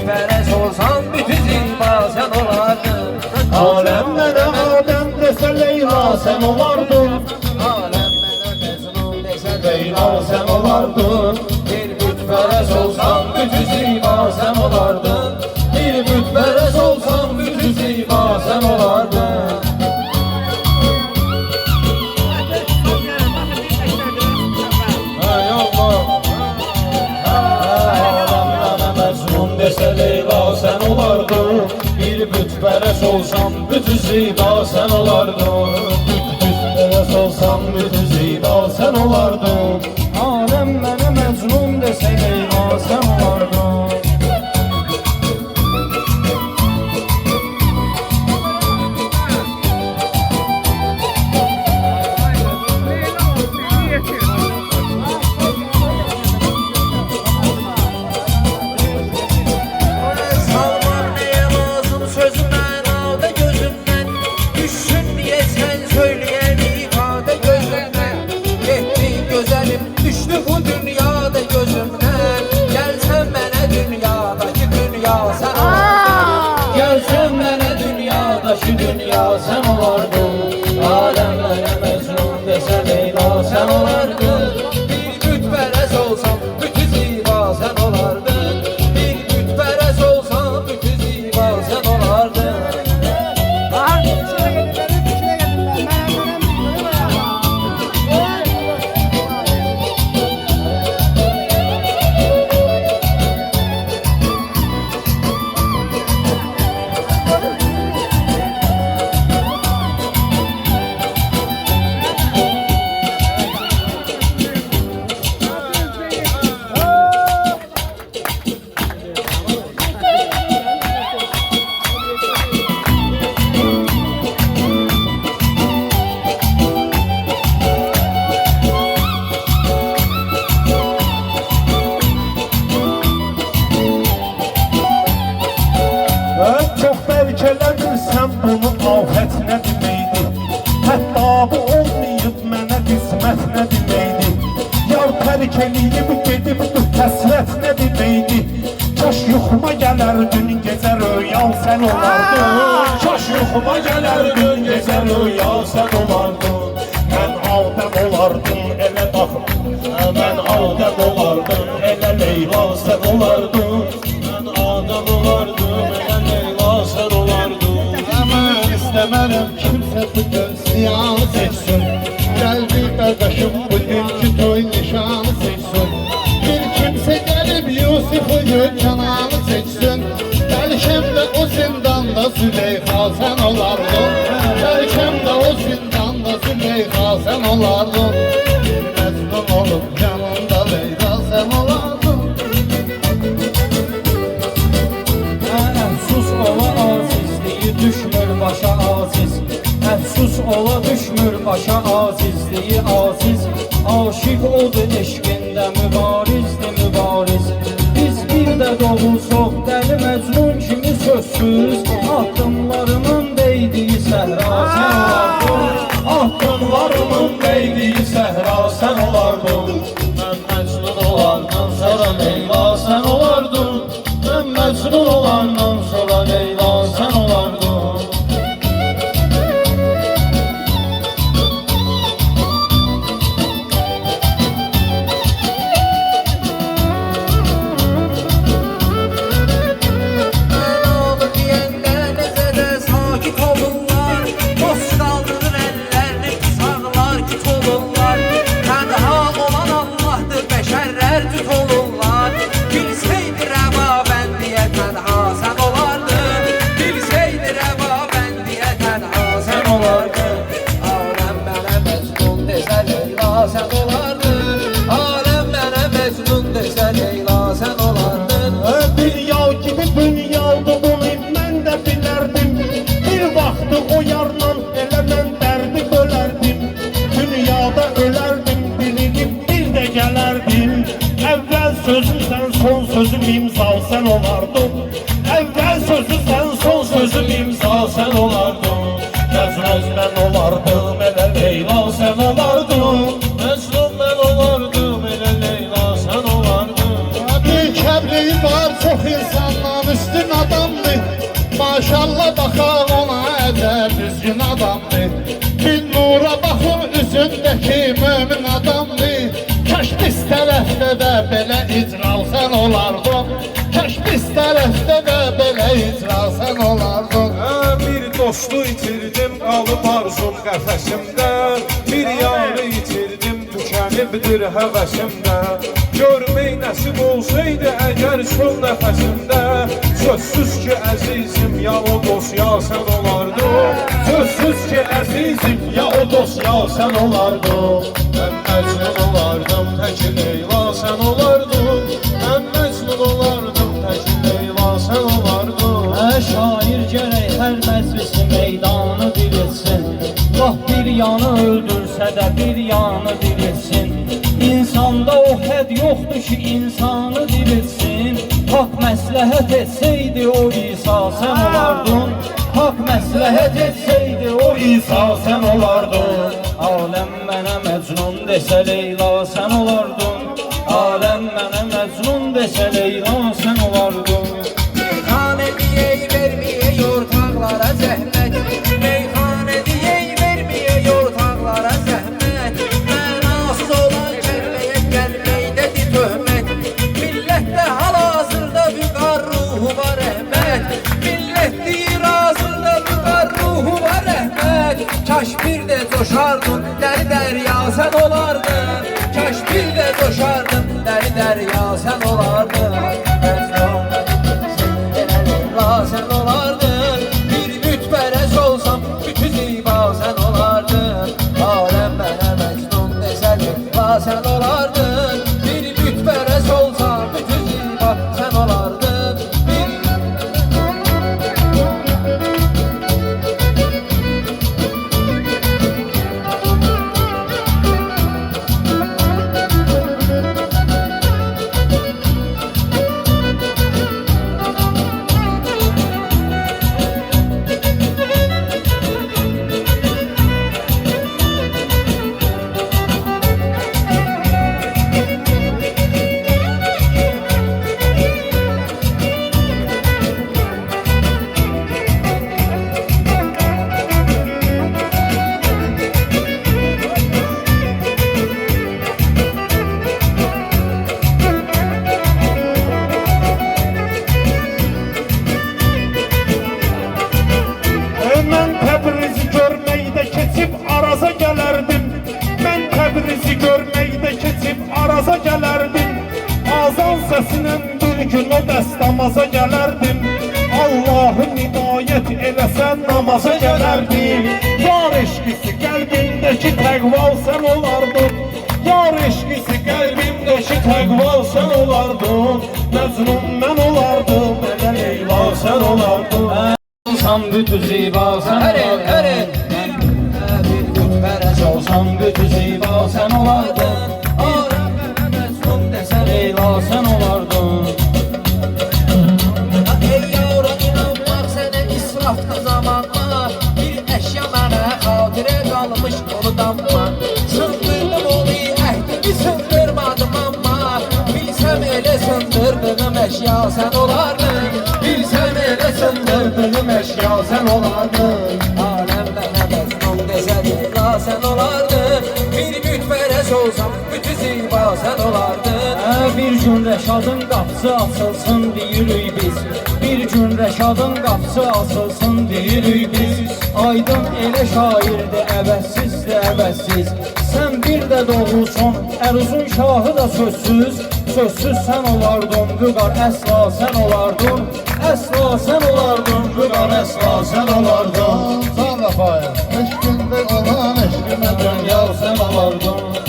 pərəs olsan bütün ziba sən olardın. Aləm mənə Adəm desə Leyla sən olardın. Aləm mənə Məcnun desə Leyla sən olardın. bir büt pərəs olsan bütün ziba sən olardın. Bir büt pərəs olsan bütün ziba sən olardın. Desə Leyla sən olardın. Bir büt pərəs olsam bütün ziba sən olardın. Büt pərəs olsam bütün ziba sən olardın. Aləm mənə Məcnun desə Leyla sən olardın. Düştü bu dünyada gözümden. Gelsen mənə dünyadaki dünya sen olardın. Gəlsən mənə dünyadakı dünya sən olardın. Aləm mənə Məcnun desə Leyla sən olardın. Bir büt pərəs olsam bütün ziba sen olardın. Bir büt pərəs olsam bütün ziba sen olardın. Çox bəlkələnirsən bunu afət nə deməkdir? Hətta bu olmayıb mənə qismət nə deməkdir? Yar tərk eləyib gedibdir həsrət nə deməkdir? Kaş yuxuma gələrdin gecə röya sən olardın. Kaş yuxuma gələrdin gecə röya sən olardın. Mən Adəm olardım elə bax. Mən Adəm olardım elə Leyla sən olardın. Mən Adəm olardım elə Leyla sən olardın. Mən istəmərəm kimsə bu gün ziyanı seçsin. Gəl bir qardaşım bugünkü toy nişanı seçsin. Bir kimsə gəlib Yusufu Gülcananı seçsin. Bəlkəm də o zindanda Züleyxa sən olardın. Bəlkəm də o zindanda Züleyxa sən olardın. Məcnun olub yanında Leyla sən olardın. Əfsus ola azizliyi düşmür başa aziz. Əfsus ola düşmür başa azizliyi aziz. Aşık odur eşqində mübarizdir mübariz. Biz bir də doğulsaq dəli Məcnun kimi sözsüz. Addımlarımın değdiyi səhra sən olardın. Addımlarımın değdiyi səhra sən olardın. Mən Məcnun olandan sonra Leyla sən olardın. Mən Məcnun olandan sonra Leyla sən olardın. Mən oğlu deyəndə necədə sakit olurlar. Dost qaldırır əllərini sağlar ki olurlar. Tənha olan Allahdır bəşərlər tut olurlar. Bilseydi rəva bəndiyə tənha sən olardın. Bilseydi rəva bəndiyə tənha sən olardın. Aləm mənə Məcnun desə Leyla sən olardın. Aləm mənə Məcnun desə Leyla sən olardın. Dünya gibi dünyadı bunu mən də bilərdim. Bir vaxtı o yarla elə mən dərdi bölərdim. Dünyada ölərdim bilinib bir də gələrdim. Əvvəl sözü sən son sözüm imza sən olardın. Əvvəl sözü sən son sözüm imza sən olardın. Məcnun mən olardım elə Leyla sən olardın. Məcnun mən olardım elə Leyla sən olardın. Bir kəbliyi var çox insanların Maşallah baxaq ona əcəb düzgün adamdır. Bir nura baxın üzündəki mömin adamdır. Kaş biz tərəfdə də belə icralsan olardın. Kaş biz tərəfdə də belə icralsan olardın. Bir dostu itirdim, qalıb arzum qəfəsimdə. Bir yarı itirdim, tükənibdir həvəsimdə. Görmək nəsib olsaydı əgər son nəfəsimdə, sözsüz ki əzizim, ya o dost, ya sən olardın. Sözsüz ki əzizim, ya o dost, ya sən olardın. Mən məcnun olardım, təki Leyla sən olardın. Mən məcnun olardım, təki Leyla sən olardın. Şair gərək hər məclisi meydanı dirilsin. Laf bir yanı öldürsə də bir yanı dirilsin. İnsanda o həd yoxdur ki, insanı dirilsin. Hak məsləhət etsəydi o İsa sən olardın. Hak məsləhət etsəydi o İsa sən olardın. Aləm mənə məcnun desə Leyla sən olardın. Aləm mənə məcnun desə Leyla sən olardın. Meyxane diyey vermeye ortaklara zəhmət. Meyxane diyey vermeye ortaklara zəhmət. Mənasız olan kəlməyə gəlməkdədir töhmət. Millətdə hal-hazırda vüqar ruhu var rəhmət. Millət deyir hazırda vüqar ruhu var rəhmət. Kaş bir də coşardın, dəri dərya sən olardın. Kaş bir də coşardın, dəri dərya sən olardın. Sen olardın, bir mütberez olsam bütün ziba sen olardın. Alem bana mecnun deselim, sen olardın. Bir mütberez olsam bütün ziba sen olardın. Mən Təbrizi görməkdə keçib Araza gələrdim. Mən Təbrizi görməkdə keçib Araza gələrdim. Azan səsindən bir gün o dəstəmaza gələrdim. Allah'ın hidayət eləsə namaza gələrdim. Yar eşqisi qəlbimdəki təqval sən olardın. Yar eşqisi qəlbimdəki təqval sən olardın. Məcnun mən olardım, elə Leyla sən olardın. Olsam bütün ziba sən olardın. Bir mütberez olsam bütün ziba sən olardın. Alem mənə mecnun desə Leyla sən olardın. Ey yavrum inanmaq sənə israfda zamanla. Bir əşya mənə xatirə qalmış onu damma. Sındırdım onu əhdimi sındırmadım amma. Bilsəm elə sındırdığım əşya sən olardın. Bilsəm elə sındırdığım əşya sən olardın. Aləm mənə məcnun desə Leyla sən olardın. Bir mütberez olsam bütün ziba sən olardın. Bir gün Rəşadın qapısı açılsın deyirik biz. Bir gün Rəşadın qapısı açılsın deyirik biz. Aydın elə şairdir, əvəzsizdir, əvəzsiz. Sən bir də doğrusun, Əruzun şahı da sözsüz. Sözsüz sən olardın, Vüqar əsla sən olardın. Əsla sən olardın, Vüqar əsla sən olardın. Sağ vəfaya, eşqində olan eşqimə dön. Dünya sən olardın.